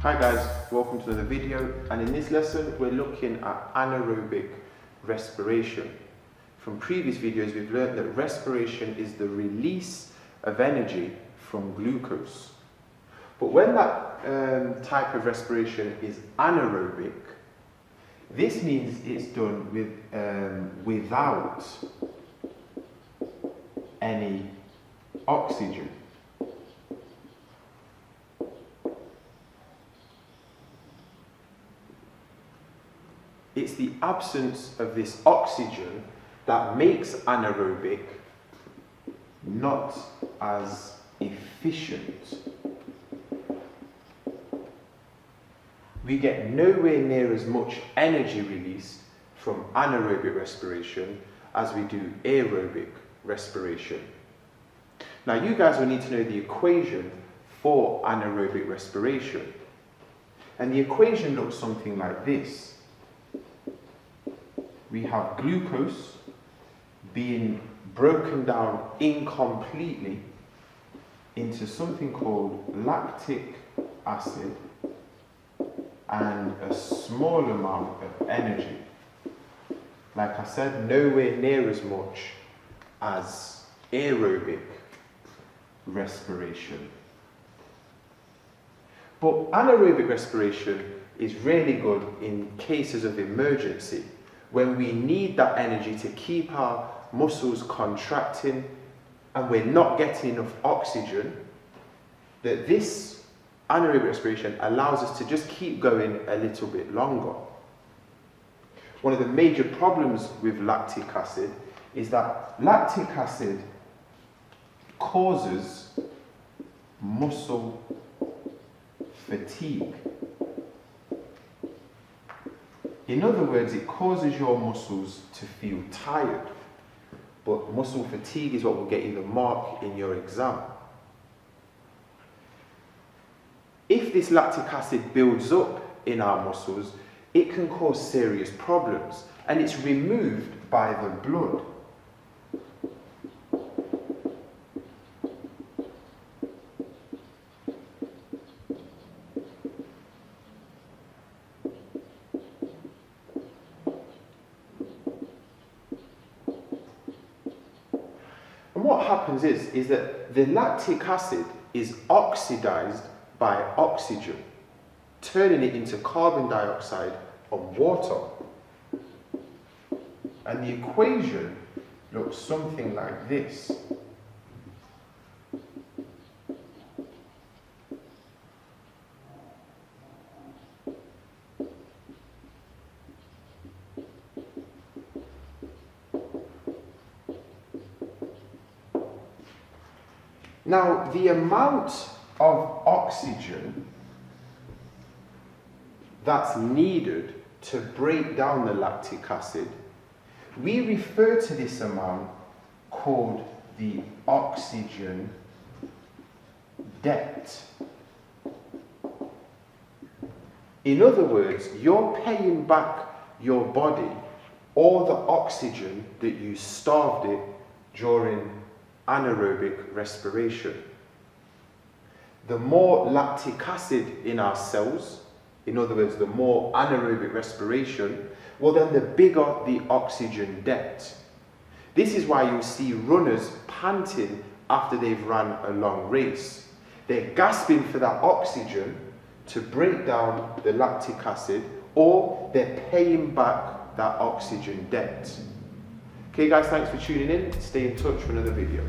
Hi guys, welcome to another video, and in this lesson we're looking at anaerobic respiration. From previous videos we've learned that respiration is the release of energy from glucose. But when that type of respiration is anaerobic, this means it's done without any oxygen. It's the absence of this oxygen that makes anaerobic not as efficient. We get nowhere near as much energy released from anaerobic respiration as we do aerobic respiration. Now you guys will need to know the equation for anaerobic respiration. And the equation looks something like this. We have glucose being broken down incompletely into something called lactic acid and a small amount of energy. Like I said, nowhere near as much as aerobic respiration. But anaerobic respiration is really good in cases of emergency, when we need that energy to keep our muscles contracting and we're not getting enough oxygen, that this anaerobic respiration allows us to just keep going a little bit longer. One of the major problems with lactic acid is that lactic acid causes muscle fatigue. In other words, it causes your muscles to feel tired, but muscle fatigue is what will get you the mark in your exam. If this lactic acid builds up in our muscles, it can cause serious problems, and it's removed by the blood. And what happens is that the lactic acid is oxidized by oxygen, turning it into carbon dioxide and water. And the equation looks something like this. Now, the amount of oxygen that's needed to break down the lactic acid, we refer to this amount called the oxygen debt. In other words, you're paying back your body all the oxygen that you starved it during anaerobic respiration. The more lactic acid in our cells, in other words, the more anaerobic respiration, well then the bigger the oxygen debt. This is why you'll see runners panting after they've run a long race. They're gasping for that oxygen to break down the lactic acid, or they're paying back that oxygen debt. Okay guys, thanks for tuning in. Stay in touch for another video.